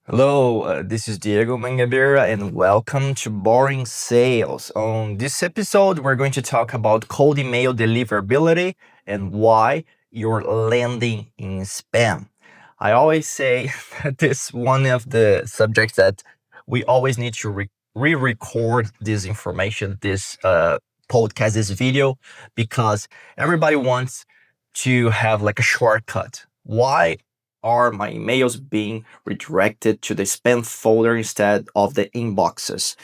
Hello, this is Diego Mangabeira, and welcome to BoringSales. On this episode, we're going to talk about cold email deliverability and why you're landing in spam. I always say that this is one of the subjects that we always need to re-record this information, this podcast, this video, because everybody wants to have like a shortcut. Why are my emails being redirected to the spam folder instead of the inboxes?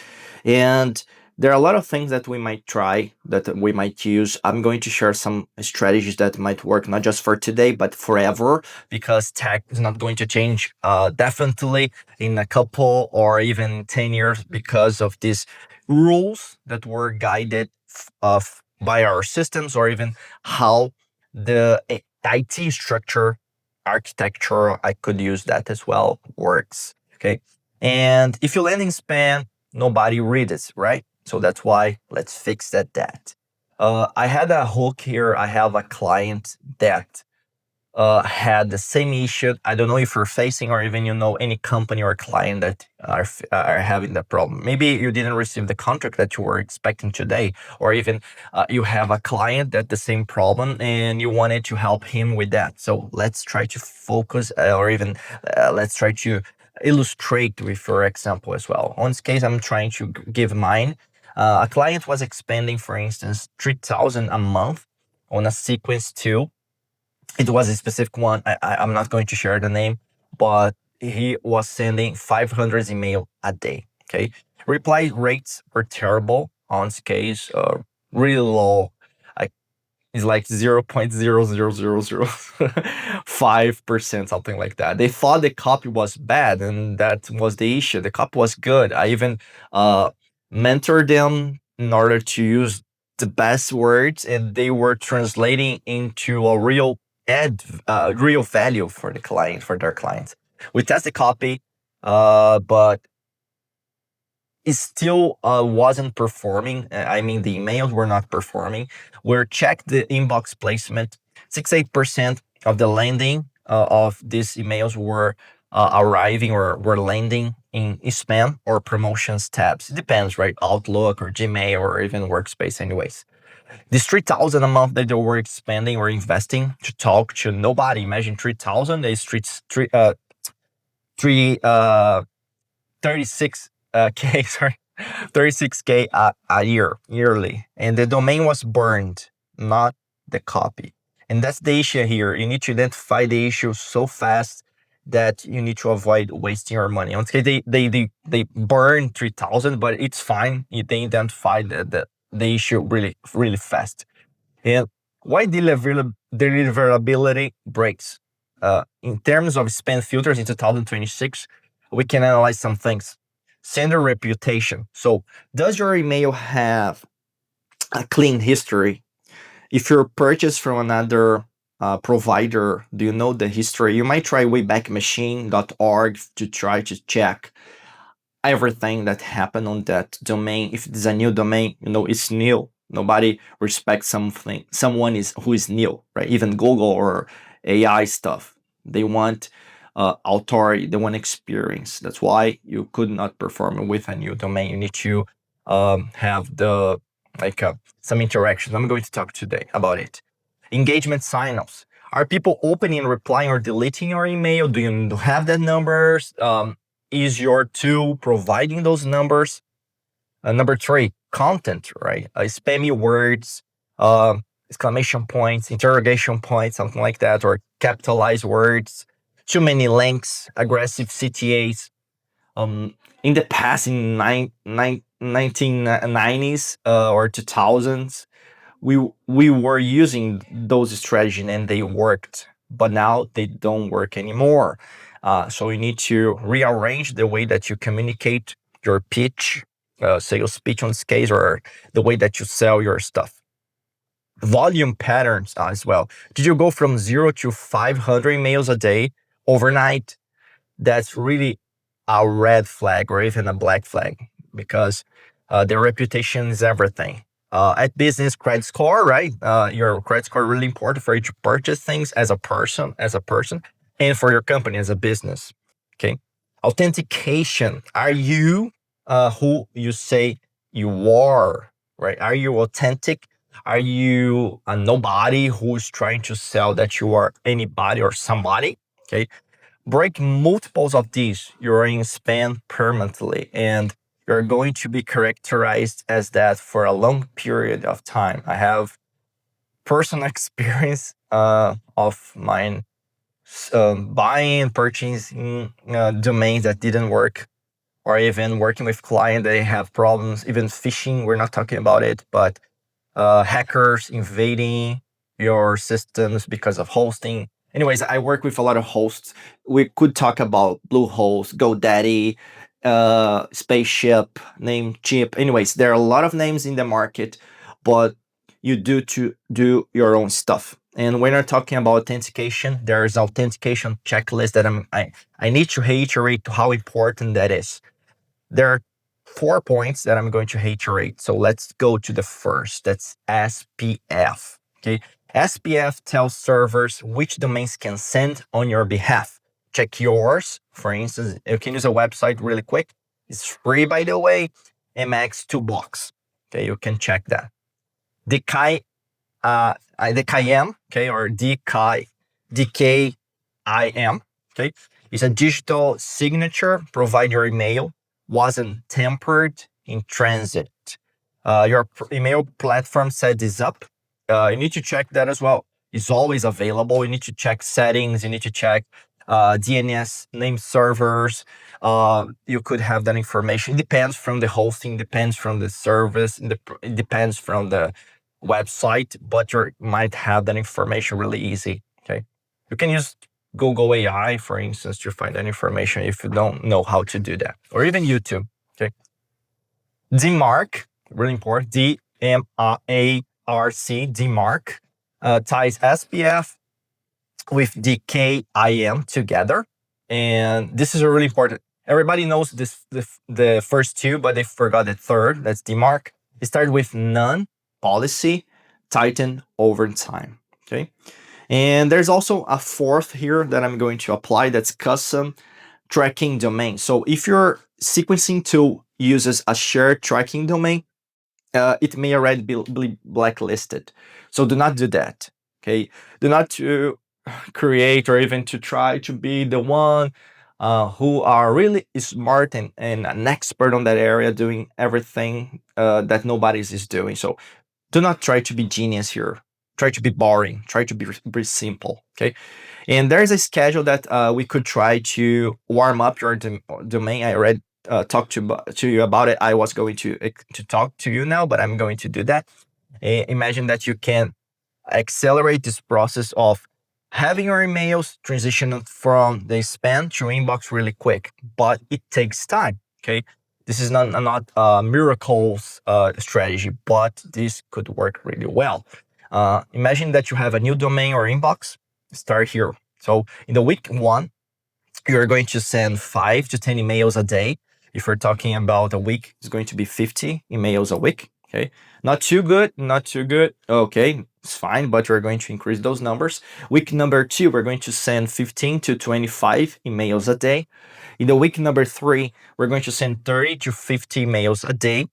And there are a lot of things that we might try, that we might use. I'm going to share some strategies that might work not just for today, but forever, because tech is not going to change definitely in a couple or even 10 years because of these rules that were guided by our systems, or even how the IT structure, architecture, I could use that as well, works. Okay. And if you land in spam, nobody reads it, right? So that's why let's fix that. I had a hook here. I have a client that had the same issue. I don't know if you're facing, or even any company or client that are having that problem. Maybe you didn't receive the contract that you were expecting today, or even you have a client that the same problem and you wanted to help him with that. So let's try to focus, or even let's try to illustrate with your example as well. On this case, I'm trying to give mine. A client was expanding, for instance, 3,000 a month on a sequence 2. It was a specific one. I'm not going to share the name, but he was sending 500 email a day. Okay. Reply rates were terrible on this case, really low. I, it's like 0.00005%, something like that. They thought the copy was bad, and that was the issue. The copy was good. I even mentored them in order to use the best words, and they were translating into a real value for the client, for their clients. We test the copy, but it still wasn't performing. I mean, the emails were not performing. We checked the inbox placement. 68% of the landing of these emails were arriving or were landing in spam or promotions tabs. It depends, right? Outlook or Gmail or even Workspace, anyways. This 3,000 a month that they were expanding or investing to talk to nobody. Imagine 3,000 is 36 K, sorry, 36K a year, yearly. And the domain was burned, not the copy. And that's the issue here. You need to identify the issue so fast that you need to avoid wasting your money. Okay, they burn 3,000, but it's fine. They identified the issue really fast. And why deliverability breaks? In terms of spam filters in 2026, we can analyze some things. Sender reputation. So, does your email have a clean history? If you're purchased from another provider, do you know the history? You might try waybackmachine.org to try to check everything that happened on that domain. If it's a new domain, it's new. Nobody respects someone who is new, right? Even Google or AI stuff, they want authority, they want experience. That's why you could not perform with a new domain. You need to have the some interactions. I'm going to talk today about it. Engagement sign-ups. Are people opening, replying, or deleting your email? Do you have that numbers? Is your tool providing those numbers? Number 3, content, right? Spammy words, exclamation points, interrogation points, something like that, or capitalized words, too many links, aggressive CTAs. In the past, in 1990s or 2000s, we were using those strategies and they worked, but now they don't work anymore. So you need to rearrange the way that you communicate your pitch, sales pitch on this case, or the way that you sell your stuff. Volume patterns as well. Did you go from 0 to 500 emails a day overnight? That's really a red flag or even a black flag, because their reputation is everything. At business, credit score, right? Your credit score really important for you to purchase things as a person, and for your company as a business. Okay. Authentication. Are you who you say you are, right? Are you authentic? Are you a nobody who's trying to sell that you are anybody or somebody? Okay. Break multiples of these, you're in spam permanently, and you're going to be characterized as that for a long period of time. I have personal experience of mine buying and purchasing domains that didn't work, or even working with clients that have problems, even phishing. We're not talking about it, but hackers invading your systems because of hosting. Anyways, I work with a lot of hosts. We could talk about Bluehost, GoDaddy, Spaceship, Namecheap. Anyways, there are a lot of names in the market, but you do to do your own stuff. And when I'm talking about authentication, there's authentication checklist that I need to reiterate how important that is. There are 4 points that I'm going to reiterate. So let's go to the first. That's SPF. Okay. SPF tells servers which domains can send on your behalf. Check yours. For instance, you can use a website really quick. It's free, by the way. MX2Box. Okay, you can check that. DKIM, okay, or DKIM, okay, is a digital signature. Provide your email wasn't tampered in transit. Your email platform set this up. You need to check that as well. It's always available. You need to check settings. You need to check DNS name servers. You could have that information. It depends from the hosting, depends from the service, it depends from the website, but you might have that information really easy. Okay. You can use Google AI, for instance, to find that information if you don't know how to do that, or even YouTube. Okay. DMARC, really important. DMARC, DMARC, ties SPF with DKIM together. And this is a really important. Everybody knows this, the first two, but they forgot the third. That's DMARC. It started with none policy, tighten over time. Okay. And there's also a fourth here that I'm going to apply. That's custom tracking domain. So if your sequencing tool uses a shared tracking domain, it may already be blacklisted. So do not do that. Okay. Do not to create or even to try to be the one who are really smart and an expert on that area, doing everything that nobody is doing. So do not try to be genius here. Try to be boring. Try to be simple. Okay. And there's a schedule that we could try to warm up your domain. I already talked to you about it. I was going to talk to you now, but I'm going to do that. Imagine that you can accelerate this process of having your emails transition from the spam to inbox really quick, but it takes time. Okay. This is not miracles strategy, but this could work really well. Imagine that you have a new domain or inbox. Start here. So in the week 1, you're going to send 5 to 10 emails a day. If we're talking about a week, it's going to be 50 emails a week. Okay. Not too good, not too good. Okay, it's fine, but we're going to increase those numbers. Week number 2, we're going to send 15 to 25 emails a day. In the week number 3, we're going to send 30 to 50 emails a day.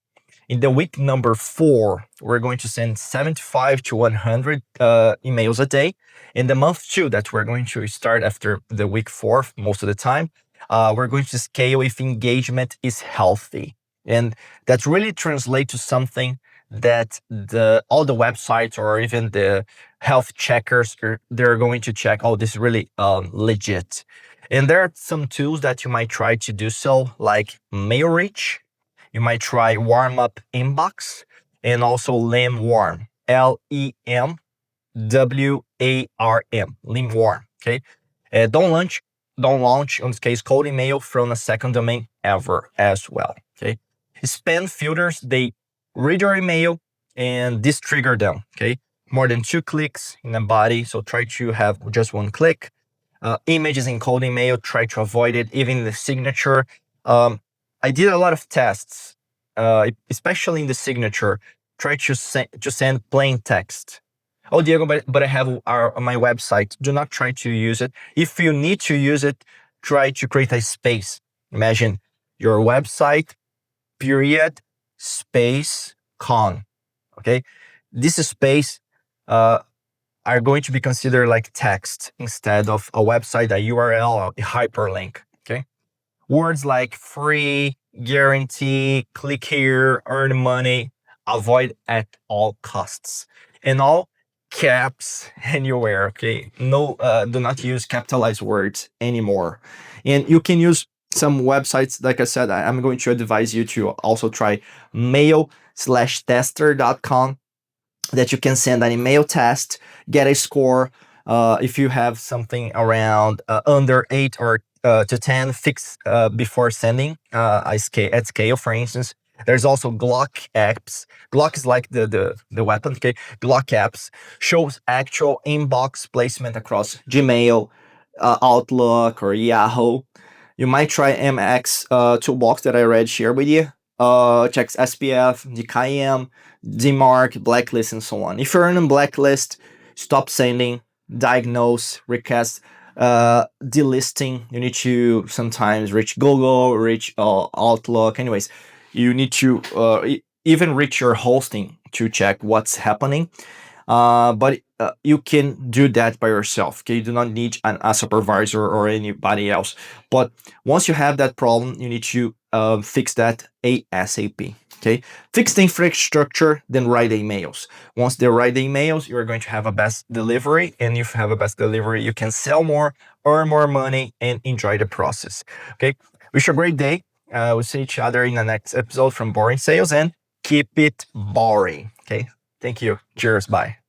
In the week number 4, we're going to send 75 to 100 emails a day. In the month 2, that we're going to start after the week 4, most of the time, we're going to scale if engagement is healthy. And that really translates to something that all the websites or even the health checkers, they're going to check, oh, this is really legit. And there are some tools that you might try to do so, like MailReach. You might try Warm Up Inbox and also LemWarm, LemWarm, LemWarm. Okay, don't launch on this case cold email from a second domain ever as well. Okay, spam filters, they read your email and this trigger them. Okay, more than 2 clicks in a body, so try to have just 1 click. Images in cold email, try to avoid it, even the signature. I did a lot of tests, especially in the signature. Try to send plain text. Oh, Diego, but I have my website. Do not try to use it. If you need to use it, try to create a space. Imagine your website, period, space, con. Okay. This space are going to be considered like text instead of a website, a URL, or a hyperlink. Okay. Words like free, guarantee, click here, earn money, avoid at all costs. And all caps anywhere, okay? No, do not use capitalized words anymore. And you can use some websites, like I said, I'm going to advise you to also try mail/tester.com, that you can send an email test, get a score. If you have something around under 8 or to 10, fix before sending at scale, for instance. There's also Glock apps. Glock is like the weapon, okay? Glock apps shows actual inbox placement across Gmail, Outlook, or Yahoo. You might try MX toolbox that I already shared with you. Checks SPF, DKIM, DMARC, blacklist, and so on. If you're in a blacklist, stop sending, diagnose, request, delisting. You need to sometimes reach Google, reach Outlook. Anyways, you need to even reach your hosting to check what's happening. But you can do that by yourself. Okay, you do not need a supervisor or anybody else. But once you have that problem, you need to fix that ASAP. Okay, fix the infrastructure, then write emails. Once they write the emails, you are going to have a best delivery, and if you have a best delivery, you can sell more, earn more money, and enjoy the process. Okay, wish you a great day. We'll see each other in the next episode from Boring Sales, and keep it boring. Okay, thank you. Cheers. Bye.